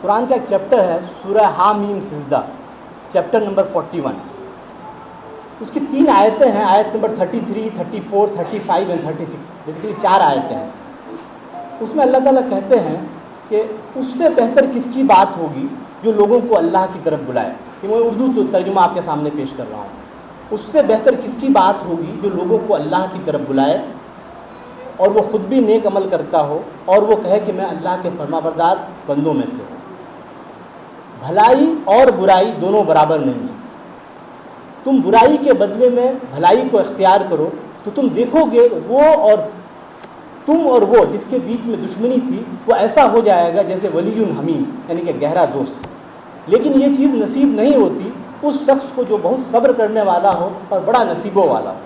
قرآن کا ایک چیپٹر ہے سورہ حامیم سجدہ، چیپٹر نمبر 41. اس کی 3 آیتیں ہیں، آیت نمبر 33، 34، 35 اینڈ 36. بیسیکلی 4 آیتیں ہیں. اس میں اللہ تعالیٰ کہتے ہیں کہ اس سے بہتر کس کی بات ہوگی جو لوگوں کو اللہ کی طرف بلائے. کہ میں اردو ترجمہ آپ کے سامنے پیش کر رہا ہوں. اس سے بہتر کس کی بات ہوگی جو لوگوں کو اللہ کی طرف بلائے اور وہ خود بھی نیک عمل کرتا ہو اور وہ کہے کہ میں اللہ کے فرما بردار بندوں میں سے ہوں. بھلائی اور برائی دونوں برابر نہیں ہیں. تم برائی کے بدلے میں بھلائی کو اختیار کرو تو تم دیکھو گے وہ اور تم اور وہ جس کے بیچ میں دشمنی تھی وہ ایسا ہو جائے گا جیسے ولی حمیم، یعنی کہ گہرا دوست. لیکن یہ چیز نصیب نہیں ہوتی اس شخص کو جو بہت صبر کرنے والا ہو اور بڑا نصیبوں والا ہو.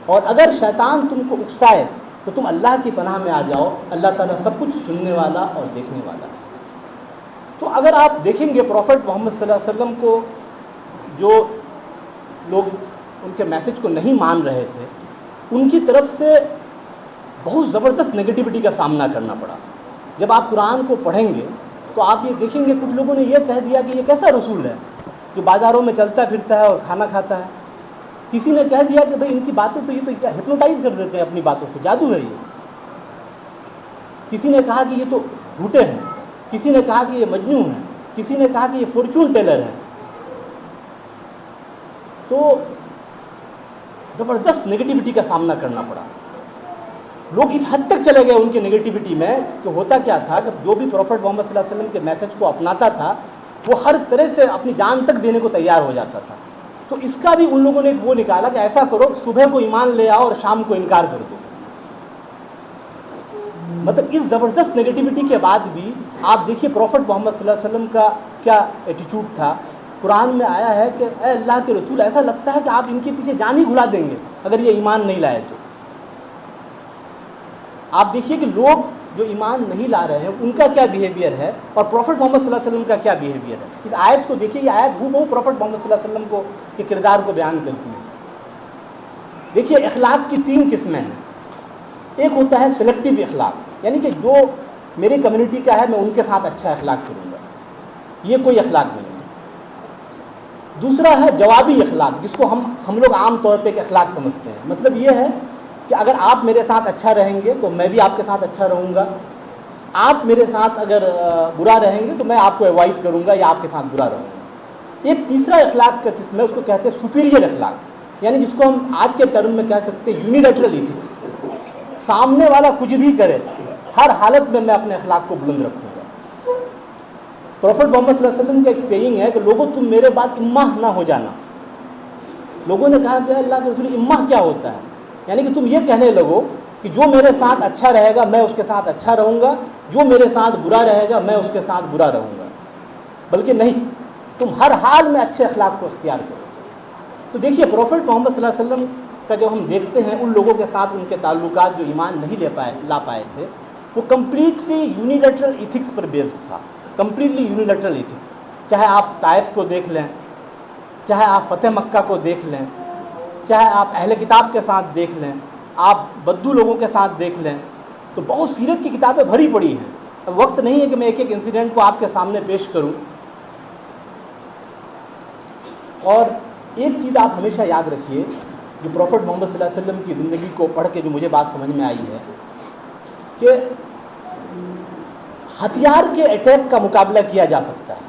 اور اگر شیطان تم کو اکسائے تو تم اللہ کی پناہ میں آ جاؤ، اللہ تعالیٰ سب کچھ سننے والا اور دیکھنے والا ہے. تو اگر آپ دیکھیں گے پروفٹ محمد صلی اللہ علیہ وسلم کو جو لوگ ان کے میسج کو نہیں مان رہے تھے ان کی طرف سے بہت زبردست نگیٹیوٹی کا سامنا کرنا پڑا. جب آپ قرآن کو پڑھیں گے تو آپ یہ دیکھیں گے کچھ لوگوں نے یہ کہہ دیا کہ یہ کیسا رسول ہے جو بازاروں میں چلتا پھرتا ہے اور کھانا کھاتا ہے. کسی نے کہہ دیا کہ بھئی ان کی باتیں تو یہ تو کیا ہپنوٹائز کر دیتے ہیں اپنی باتوں سے، جادو ہے یہ. کسی نے کہا کہ یہ تو جھوٹے ہیں، کسی نے کہا کہ یہ مجنون ہیں، کسی نے کہا کہ یہ فارچون ٹیلر ہے. تو زبردست نگیٹیوٹی کا سامنا کرنا پڑا. لوگ اس حد تک چلے گئے ان کی نگیٹیوٹی میں کہ ہوتا کیا تھا کہ جو بھی پروفٹ محمد صلی اللہ علیہ وسلم کے میسج کو اپناتا تھا وہ ہر طرح سے اپنی جان تک دینے کو تیار ہو جاتا تھا. تو اس کا بھی ان لوگوں نے وہ نکالا کہ ایسا کرو صبح کو ایمان لے آؤ اور شام کو انکار کر دو. مطلب اس زبردست نگیٹیوٹی کے بعد بھی آپ دیکھیے پروفٹ محمد صلی اللہ علیہ وسلم کا کیا ایٹیچیوڈ تھا. قرآن میں آیا ہے کہ اے اللہ کے رسول ایسا لگتا ہے کہ آپ ان کے پیچھے جان ہی بھلا دیں گے اگر یہ ایمان نہیں لائے تو. آپ دیکھیے کہ لوگ جو ایمان نہیں لا رہے ہیں ان کا کیا بیہیویئر ہے اور پروفٹ محمد صلی اللہ علیہ وسلم کا کیا بیہیویئر ہے. اس آیت کو دیکھیے، یہ آیت ہو پروفٹ محمد صلی اللہ علیہ وسلم کو کے کردار کو بیان کرتی ہے. دیکھیے اخلاق کی 3 قسمیں ہیں. ایک ہوتا ہے سلیکٹیو اخلاق، یعنی کہ جو میری کمیونٹی کا ہے میں ان کے ساتھ اچھا اخلاق کروں گا، یہ کوئی اخلاق نہیں ہے. دوسرا ہے جوابی اخلاق جس کو ہم لوگ عام طور پہ ایک اخلاق سمجھتے ہیں. مطلب یہ ہے کہ اگر آپ میرے ساتھ اچھا رہیں گے تو میں بھی آپ کے ساتھ اچھا رہوں گا. آپ میرے ساتھ اگر برا رہیں گے تو میں آپ کو اوائڈ کروں گا یا آپ کے ساتھ برا رہوں گا. ایک تیسرا اخلاق کا قسم ہے، اس کو کہتے ہیں سپیریئر اخلاق، یعنی جس کو ہم آج کے ٹرم میں کہہ سکتے ہیں یونیلیٹرل ایتھکس. سامنے والا کچھ بھی کرے ہر حالت میں اپنے اخلاق کو بلند رکھوں گا. پروفٹ محمد صلی اللہ علیہ وسلم کا ایک سیئنگ ہے کہ لوگوں تم میرے بعد اماہ نہ ہو جانا. لوگوں نے کہا کہ اللہ کے رسول اماہ کیا ہوتا ہے؟ یعنی کہ تم یہ کہنے لگو کہ جو میرے ساتھ اچھا رہے گا میں اس کے ساتھ اچھا رہوں گا، جو میرے ساتھ برا رہے گا میں اس کے ساتھ برا رہوں گا. بلکہ نہیں، تم ہر حال میں اچھے اخلاق کو اختیار کرو. تو دیکھیے پروفٹ محمد صلی اللہ علیہ وسلم کا جب ہم دیکھتے ہیں ان لوگوں کے ساتھ ان کے تعلقات جو ایمان نہیں لا پائے تھے وہ کمپلیٹلی یونیلیٹرل ایتھکس پر بیسڈ تھا. Completely unilateral ethics. چاہے آپ طائف کو دیکھ لیں، چاہے آپ فتح مکہ کو دیکھ لیں، چاہے آپ اہل کتاب کے ساتھ دیکھ لیں، آپ بدو لوگوں کے ساتھ دیکھ لیں، تو بہت سیرت کی کتابیں بھری پڑی ہیں. اب وقت نہیں ہے کہ میں ایک ایک انسیڈنٹ کو آپ کے سامنے پیش کروں. اور ایک چیز آپ ہمیشہ یاد رکھیے جو پروفٹ محمد صلی اللہ علیہ وسلم کی زندگی کو پڑھ کے جو مجھے بات سمجھ میں آئی ہے کہ ہتھیار کے اٹیک کا مقابلہ کیا جا سکتا ہے.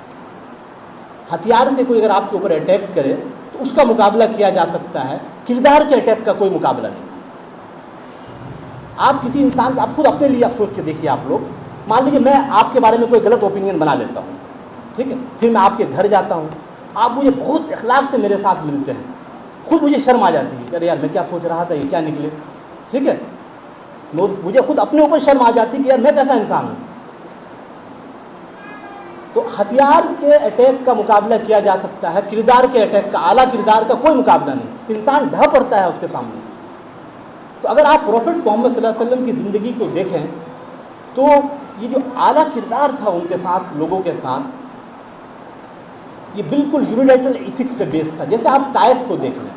ہتھیار سے کوئی اگر آپ کے اوپر اٹیک کرے تو اس کا مقابلہ کیا جا سکتا ہے، کردار کے اٹیک کا کوئی مقابلہ نہیں. آپ کسی انسان، آپ خود اپنے لیے آپ سوچ کے دیکھیے. آپ لوگ مان لیجیے میں آپ کے بارے میں کوئی غلط اوپینین بنا لیتا ہوں، ٹھیک ہے، پھر میں آپ کے گھر جاتا ہوں، آپ مجھے بہت اخلاق سے میرے ساتھ ملتے ہیں، خود مجھے شرم آ جاتی ہے کہ ارے یار میں کیا سوچ رہا تھا، یہ کیا نکلے. ٹھیک ہے، مجھے خود اپنے اوپر شرم آ جاتی ہے کہ یار میں کیسا انسان ہوں. تو ہتھیار کے اٹیک کا مقابلہ کیا جا سکتا ہے، کردار کے اٹیک کا، اعلیٰ کردار کا کوئی مقابلہ نہیں. انسان ڈھہ پڑتا ہے اس کے سامنے. تو اگر آپ پروفٹ محمد صلی اللہ علیہ وسلم کی زندگی کو دیکھیں تو یہ جو اعلیٰ کردار تھا ان کے ساتھ، لوگوں کے ساتھ، یہ بالکل یونیلیٹرل ایتھکس پہ بیس تھا. جیسے آپ طائف کو دیکھ لیں،